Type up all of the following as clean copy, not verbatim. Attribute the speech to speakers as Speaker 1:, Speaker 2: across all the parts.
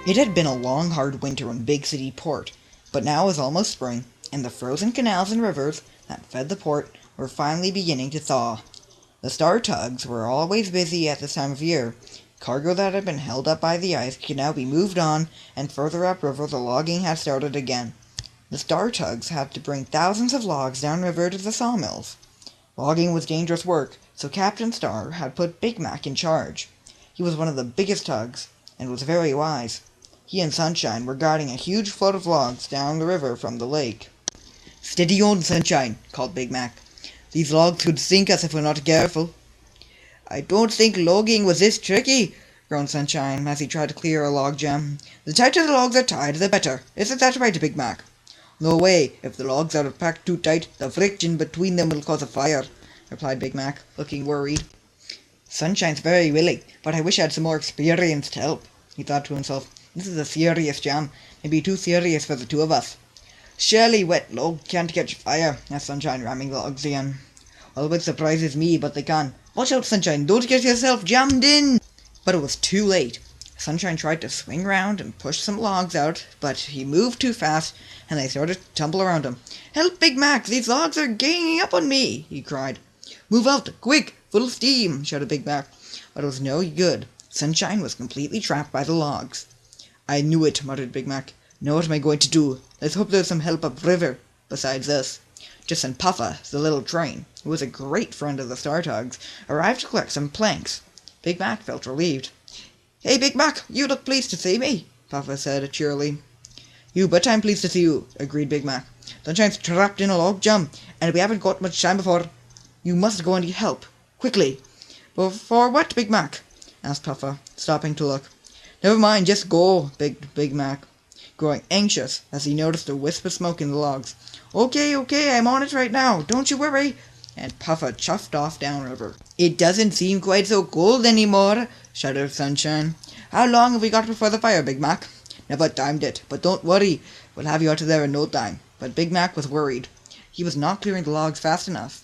Speaker 1: It had been a long, hard winter in Big City Port, but now it was almost spring, and the frozen canals and rivers that fed the port were finally beginning to thaw. The Star Tugs were always busy at this time of year. Cargo that had been held up by the ice could now be moved on, and further upriver the logging had started again. The Star Tugs had to bring thousands of logs downriver to the sawmills. Logging was dangerous work, so Captain Star had put Big Mac in charge. He was one of the biggest tugs, and was very wise. He and Sunshine were guarding a huge float of logs down the river from the lake. "Steady on, Sunshine," called Big Mac. "These logs could sink us if we're not careful." "I don't think logging was this tricky," groaned Sunshine as he tried to clear a log jam. "The tighter the logs are tied, the better. Isn't that right, Big Mac?" "No way. If the logs are packed too tight, the friction between them will cause a fire," replied Big Mac, looking worried. "Sunshine's very willing, but I wish I had some more experienced help," he thought to himself. "This is a serious jam, maybe too serious for the two of us." "Surely wet log can't catch fire," asked Sunshine, ramming the logs again. "Well, it surprises me, but they can. Watch out, Sunshine, don't get yourself jammed in!" But it was too late. Sunshine tried to swing round and push some logs out, but he moved too fast, and they started to tumble around him. "Help, Big Mac, these logs are ganging up on me!" he cried. "Move out, quick, full steam!" shouted Big Mac. But it was no good. Sunshine was completely trapped by the logs. "I knew it," muttered Big Mac. "Now what am I going to do? Let's hope there's some help upriver besides us." Just then Puffa, the little train, who was a great friend of the Star Tugs, arrived to collect some planks. Big Mac felt relieved. "Hey, Big Mac, you look pleased to see me," Puffa said cheerily. "You bet I'm pleased to see you," agreed Big Mac. "Sunshine's trapped in a log jam, and we haven't got much time before. You must go and get help, quickly." "Before what, Big Mac?" asked Puffa, stopping to look. "Never mind, just go," begged Big Mac, growing anxious as he noticed a wisp of smoke in the logs. Okay, I'm on it right now, don't you worry," and Puffa chuffed off downriver. "It doesn't seem quite so cold anymore," shouted Sunshine. "How long have we got before the fire, Big Mac?" "Never timed it, but don't worry, we'll have you out of there in no time." But Big Mac was worried. He was not clearing the logs fast enough.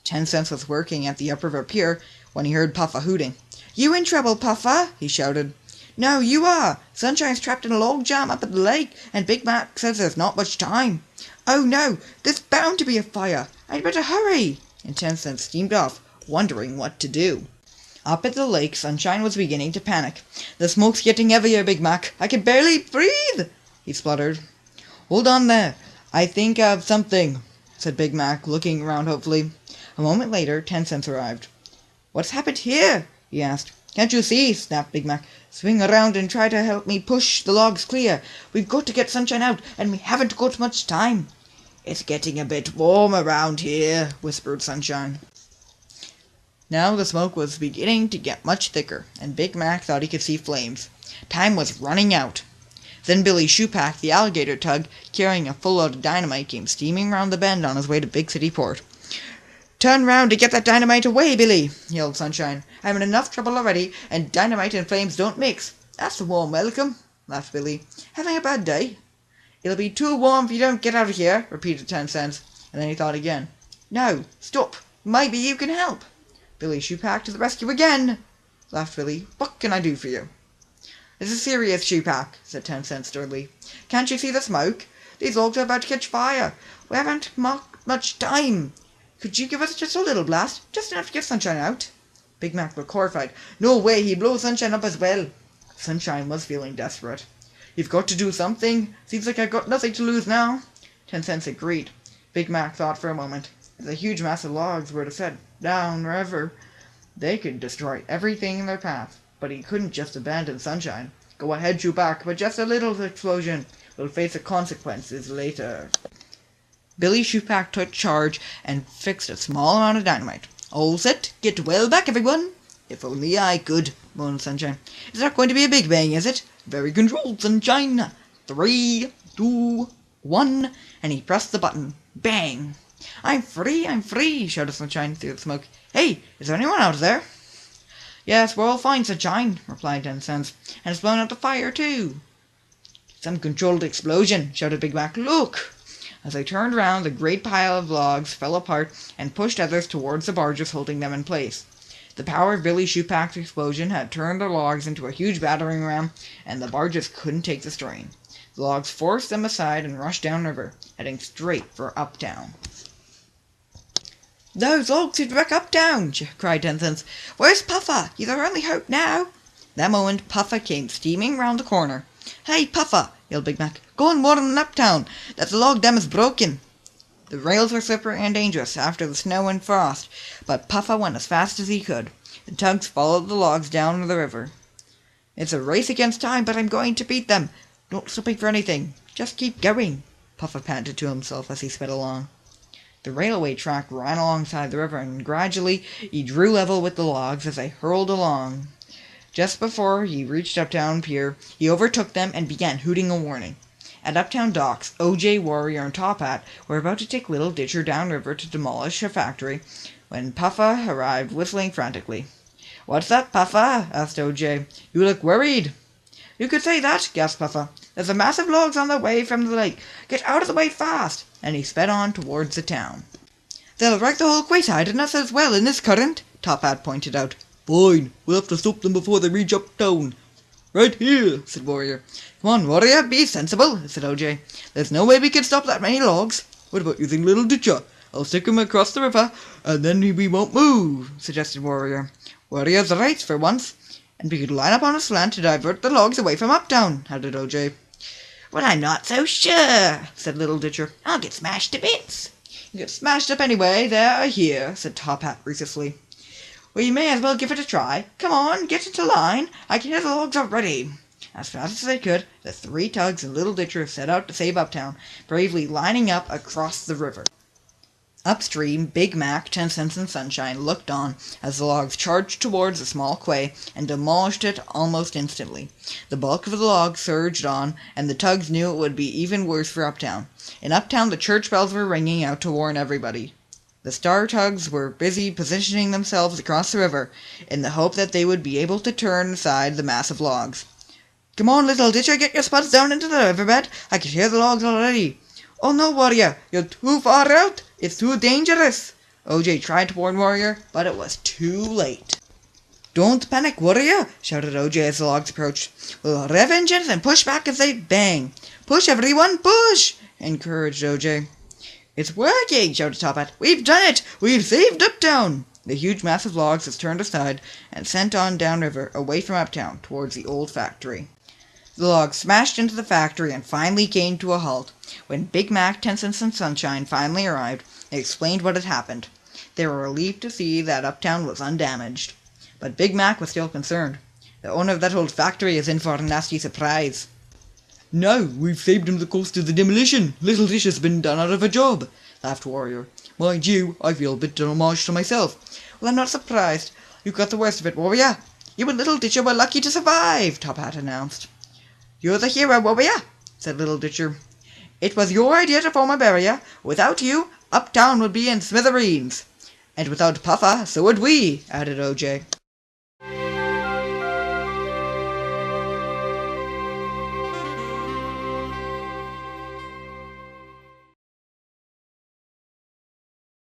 Speaker 1: 10 Cents was working at the Upriver Pier when he heard Puffa hooting. "You in trouble, Puffa?" he shouted. "No, you are. Sunshine's trapped in a log jam up at the lake, and Big Mac says there's not much time." "Oh no, there's bound to be a fire. I'd better hurry." And 10 Cents steamed off, wondering what to do. Up at the lake, Sunshine was beginning to panic. "The smoke's getting heavier, Big Mac. I can barely breathe," he spluttered. "Hold on there. I think I've something," said Big Mac, looking around hopefully. A moment later, 10 Cents arrived. "What's happened here?" he asked. "Can't you see?" snapped Big Mac. "Swing around and try to help me push the logs clear. We've got to get Sunshine out, and we haven't got much time." "It's getting a bit warm around here," whispered Sunshine. Now the smoke was beginning to get much thicker, and Big Mac thought he could see flames. Time was running out. Then Billy Shoepack, the alligator tug, carrying a full load of dynamite, came steaming round the bend on his way to Big City Port. "Turn round and get that dynamite away, Billy!" yelled Sunshine. "I'm in enough trouble already, and dynamite and flames don't mix." "That's a warm welcome," laughed Billy. "Having a bad day?" "It'll be too warm if you don't get out of here," repeated 10 Cents, and then he thought again. "No, stop! Maybe you can help." "Billy Shoepack to the rescue again!" laughed Billy. "What can I do for you?" "This is serious, Shoepack," said 10 Cents sternly. "Can't you see the smoke? These logs are about to catch fire. We haven't much time. Could you give us just a little blast, just enough to get Sunshine out?" Big Mac looked horrified. "No way, he'd blow Sunshine up as well." Sunshine was feeling desperate. "You've got to do something. Seems like I've got nothing to lose now." 10 Cents agreed. Big Mac thought for a moment. If the huge mass of logs were to set down river, they could destroy everything in their path. But he couldn't just abandon Sunshine. "Go ahead, Shoepack, but just a little explosion. We'll face the consequences later." Billy Shoepack took charge and fixed a small amount of dynamite. "All set, get well back, everyone." "If only I could," moaned Sunshine. "Is that going to be a big bang, is it?" "Very controlled, Sunshine. 3, 2, 1, and he pressed the button. Bang! I'm free, shouted Sunshine through the smoke. "Hey, is there anyone out there?" "Yes, we're all fine, Sunshine," replied 10 Cents, "and it's blown out the fire too." "Some controlled explosion," shouted Big Mac. "Look!" As they turned round, the great pile of logs fell apart and pushed others towards the barges holding them in place. The power of Billy Shoepac's explosion had turned the logs into a huge battering ram, and the barges couldn't take the strain. The logs forced them aside and rushed downriver, heading straight for Uptown. "Those logs should wreck Uptown!" cried 10 Cents. "Where's Puffer? He's our only hope now!" That moment, Puffer came steaming round the corner. "Hey, Puffer!" yelled Big Mac. "Go and warn Uptown that the log dam is broken!" The rails were slippery and dangerous after the snow and frost, but Puffer went as fast as he could. The tugs followed the logs down the river. "It's a race against time, but I'm going to beat them. Not stopping for anything. Just keep going," Puffer panted to himself as he sped along. The railway track ran alongside the river, and gradually he drew level with the logs as they hurled along. Just before he reached Uptown Pier, he overtook them and began hooting a warning. At Uptown Docks, O.J., Warrior, and Top Hat were about to take Little Ditcher downriver to demolish a factory when Puffer arrived whistling frantically. "What's that, Puffer?" asked O.J. "You look worried." "You could say that," gasped Puffer. "There's a mass of logs on the way from the lake. Get out of the way fast!" And he sped on towards the town. "They'll wreck the whole Quayside and us as well in this current," Top Hat pointed out. "Fine, we'll have to stop them before they reach Uptown." "Right here," said Warrior. "Come on, Warrior, be sensible," said O.J. "There's no way we can stop that many logs." "What about using Little Ditcher? I'll stick him across the river, and then we won't move," suggested Warrior. "Warrior's right for once, and we could line up on a slant to divert the logs away from Uptown," added O.J. "Well, I'm not so sure," said Little Ditcher. "I'll get smashed to bits." "You get smashed up anyway, there or here," said Top Hat ruthlessly. "Well, you may as well give it a try. Come on, get into line. I can hear the logs already." As fast as they could, the 3 tugs and Little Ditcher set out to save Uptown, bravely lining up across the river. Upstream, Big Mac, 10 Cents, and Sunshine looked on as the logs charged towards the small quay and demolished it almost instantly. The bulk of the logs surged on, and the tugs knew it would be even worse for Uptown. In Uptown, the church bells were ringing out to warn everybody. The Star Tugs were busy positioning themselves across the river, in the hope that they would be able to turn aside the mass of logs. "Come on, Little Ditcher, get your spuds down into the riverbed. I can hear the logs already." "Oh no, Warrior, you're too far out. It's too dangerous." O.J. tried to warn Warrior, but it was too late. "Don't panic, Warrior," shouted O.J. as the logs approached. "We'll rev engines and push back as they bang. Push, everyone, push!" encouraged O.J. "It's working!" shouted Top Hat. "We've done it! We've saved Uptown!" The huge mass of logs was turned aside and sent on downriver, away from Uptown, towards the old factory. The logs smashed into the factory and finally came to a halt. When Big Mac, 10 Cents, and Sunshine finally arrived, they explained what had happened. They were relieved to see that Uptown was undamaged. But Big Mac was still concerned. "The owner of that old factory is in for a nasty surprise." "Now we've saved him the cost of the demolition, Little Ditcher's been done out of a job," laughed Warrior. "Mind you, I feel a bit homage to myself." "Well, I'm not surprised. You got the worst of it, Warrior." "You and Little Ditcher were lucky to survive," Top Hat announced. "You're the hero, Warrior," said Little Ditcher. "It was your idea to form a barrier. Without you, Uptown would be in smithereens." "And without Puffer, so would we," added O.J.